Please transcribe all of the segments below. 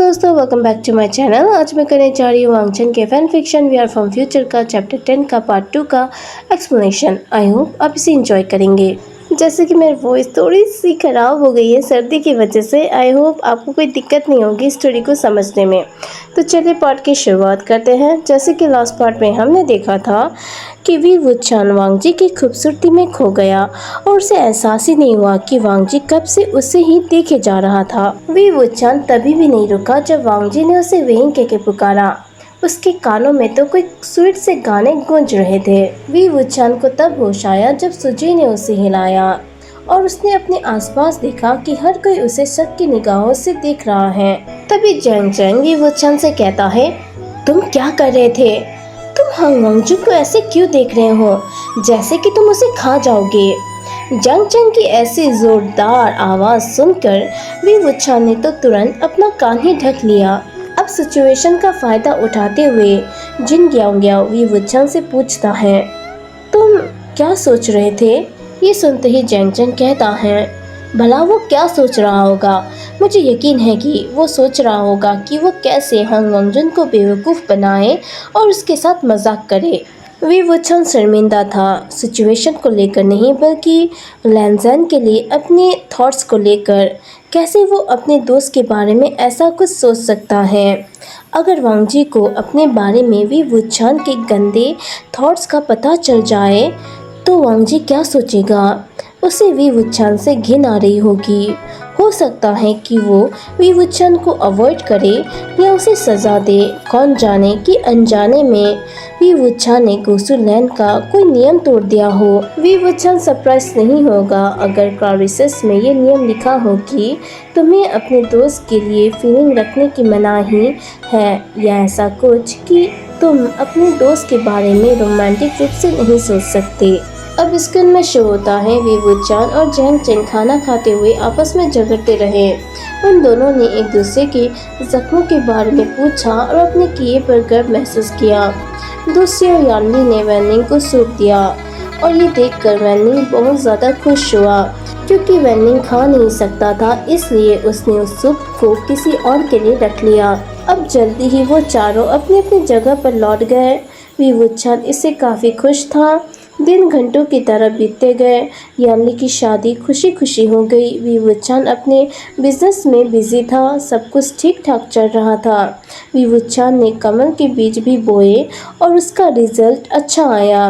दोस्तों, welcome back to my channel. आज मैं करने जा रही हूँ वांगचन के fan fiction we are from future का चैप्टर 10 का पार्ट 2 का एक्सप्लेनेशन। आई होप आप इसे एंजॉय करेंगे। जैसे कि मेरी वॉइस थोड़ी सी ख़राब हो गई है सर्दी की वजह से। आई होप आपको कोई दिक्कत नहीं होगी स्टोरी को समझने में। तो चलिए पार्ट की शुरुआत करते हैं। जैसे कि लास्ट पार्ट में हमने देखा था कि वी वुचान वांगजी की खूबसूरती में खो गया और उसे एहसास ही नहीं हुआ कि वांगजी कब से उसे ही देखे जा रहा था। वी वुचान तभी भी नहीं रुका जब वांगजी ने उसे वहीं के पुकारा। उसके कानों में तो कोई स्वीट से गाने गूंज रहे थे। वी वुचान को तब होश आया जब सुजी ने उसे हिलाया और उसने अपने आसपास देखा कि हर कोई उसे शक की निगाहों से देख रहा है। तभी जैंग जैंग वी वुचान से कहता है, तुम क्या कर रहे थे? तुम हांग वांगजू को ऐसे क्यों देख रहे हो जैसे कि तुम उसे खा जाओगे? जंग जंग की ऐसी जोरदार आवाज सुनकर वी वुचान ने तो तुरंत अपना कान ही ढक लिया। अब सिचुएशन का फायदा उठाते हुए जिन ग्याओ ग्याओ वी वुचान से पूछता है, तुम क्या सोच रहे थे? ये सुनते ही जैंग जैंग कहता है, भला वो क्या सोच रहा होगा? मुझे यकीन है कि वो सोच रहा होगा कि वो कैसे हांग वांगजून को बेवकूफ़ बनाए और उसके साथ मजाक करे। वी वुचान शर्मिंदा था, सिचुएशन को लेकर नहीं बल्कि लैनज़ैन के लिए अपने थॉट्स को लेकर। कैसे वो अपने दोस्त के बारे में ऐसा कुछ सोच सकता है? अगर वांगजी को अपने बारे में वी वुचान के गंदे थॉट्स का पता चल जाए तो वांगजी क्या सोचेगा? उसे वी वुचान से घिन आ रही होगी। हो सकता है कि वो वी वुचान को अवॉइड करे या उसे सज़ा दे। कौन जाने कि अनजाने में वी वुचान ने गुसु लैंड का कोई नियम तोड़ दिया हो। वी वुचान सरप्राइज नहीं होगा अगर क्लारिसेस में ये नियम लिखा हो कि तुम्हें अपने दोस्त के लिए फीलिंग रखने की मनाही है, या ऐसा कुछ कि तुम अपने दोस्त के बारे में रोमांटिक रूप से नहीं सोच सकते। अब स्क्रीन में शो होता है वी वुचान और जैंग जैंग खाना खाते हुए आपस में झगड़ते रहे। उन दोनों ने एक दूसरे के जख्मों के बारे में पूछा और अपने किए पर गर्व महसूस किया। दूसरी ओर यानली ने वैनिंग को सूप दिया और ये देखकर वैनिंग बहुत ज़्यादा खुश हुआ क्योंकि वैनिंग खा नहीं सकता था, इसलिए उसने उस सूप को किसी और के लिए रख लिया। अब जल्दी ही वो चारों अपनी अपनी जगह पर लौट गए। वी वुचान इससे काफ़ी खुश था। दिन घंटों की तरह बीतते गए। यानली की शादी खुशी खुशी हो गई। वी वुचान अपने बिजनेस में बिजी था, सब कुछ ठीक ठाक चल रहा था। वी वुचान ने कमल के बीज भी बोए और उसका रिजल्ट अच्छा आया।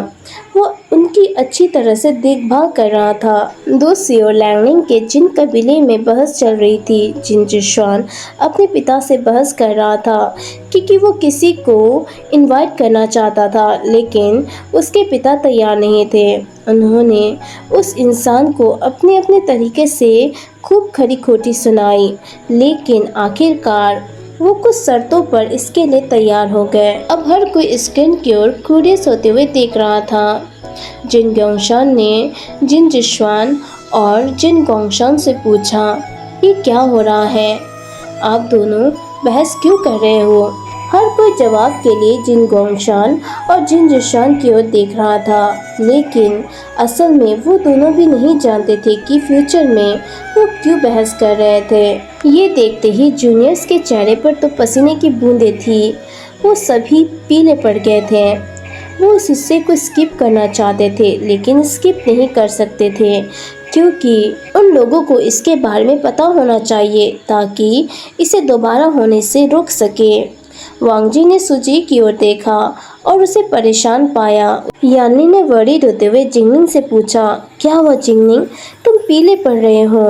वो उनकी अच्छी तरह से देखभाल कर रहा था। दूसरी ओर लैंगलिंग के जिन कबीले में बहस चल रही थी। जिन जिश्वान अपने पिता से बहस कर रहा था क्योंकि वो किसी को इनवाइट करना चाहता था, लेकिन उसके पिता तैयार नहीं थे। उन्होंने उस इंसान को अपने अपने तरीके से खूब खरी खोटी सुनाई, लेकिन आखिरकार वो कुछ शर्तों पर इसके लिए तैयार हो गए। अब हर कोई स्क्रीन की ओर क्यूरियस होते हुए देख रहा था। जिन ग्योंगशान ने जिन जिश्वान और जिन गोंगशान से पूछा, ये क्या हो रहा है? आप दोनों बहस क्यों कर रहे हो? हर कोई जवाब के लिए जिन गोंगशान और जिन जिश्वान की ओर देख रहा था, लेकिन असल में वो दोनों भी नहीं जानते थे कि फ्यूचर में वो क्यों बहस कर रहे थे। ये देखते ही जूनियर्स के चेहरे पर तो पसीने की बूंदें थी। वो सभी पीले पड़ गए थे। वो इस हिस्से को स्किप करना चाहते थे, लेकिन स्किप नहीं कर सकते थे क्योंकि उन लोगों को इसके बारे में पता होना चाहिए ताकि इसे दोबारा होने से रोक सके। वांगजी ने सुजी की ओर देखा और उसे परेशान पाया। यानी ने वरीड होते हुए जिंगनिंग से पूछा, क्या हुआ जिंगनिंग, तुम पीले पड़ रहे हो?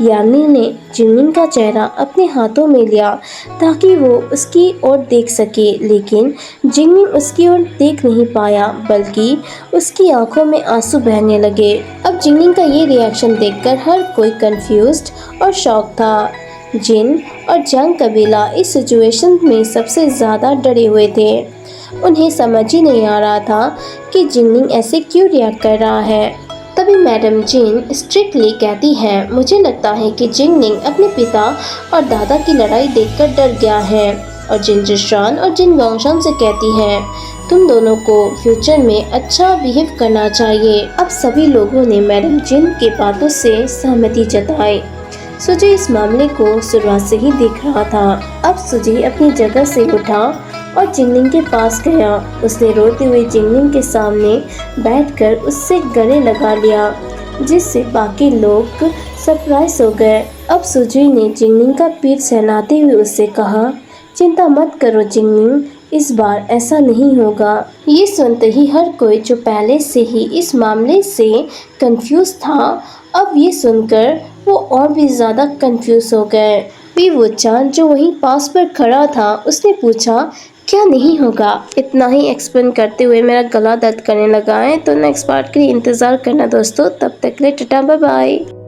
यानी ने जिंगनिंग का चेहरा अपने हाथों में लिया ताकि वो उसकी ओर देख सके, लेकिन जिंगनिंग उसकी ओर देख नहीं पाया बल्कि उसकी आंखों में आंसू बहने लगे। अब जिंगनिंग का ये रिएक्शन देखकर हर कोई कंफ्यूज्ड और शॉक था। जिन और जंग कबीला इस सिचुएशन में सबसे ज़्यादा डरे हुए थे। उन्हें समझ ही नहीं आ रहा था कि जिंगनिंग ऐसे क्यों रिएक्ट कर रहा है। तभी मैडम जिन स्ट्रिक्टली कहती हैं, मुझे लगता है कि जिंगनिंग अपने पिता और दादा की लड़ाई देखकर डर गया है। और जिन जिश्वान और जिन गोंगशान से कहती हैं, तुम दोनों को फ्यूचर में अच्छा बिहेव करना चाहिए। अब सभी लोगों ने मैडम जिन के बातों से सहमति जताई। सुजय इस मामले को शुरुआत से ही देख रहा था। अब सुजय अपनी जगह से उठा और जिंगनिंग के पास गया। उसने रोते हुए जिंगनिंग के सामने बैठकर उससे गले लगा लिया, जिससे बाकी लोग सरप्राइज हो गए। अब सुजय ने जिंगनिंग का पीठ सहलाते हुए उससे कहा, चिंता मत करो जिंगनिंग, इस बार ऐसा नहीं होगा। ये सुनते ही हर कोई जो पहले से ही इस मामले से कंफ्यूज था, अब ये सुनकर वो और भी ज़्यादा कंफ्यूज हो गए। भी वो चांद जो वहीं पास पर खड़ा था, उसने पूछा, क्या नहीं होगा? इतना ही एक्सप्लेन करते हुए मेरा गला दर्द करने लगा है। तो नेक्स्ट पार्ट के लिए इंतज़ार करना दोस्तों। तब तक के लिए टाटा बाय बाय।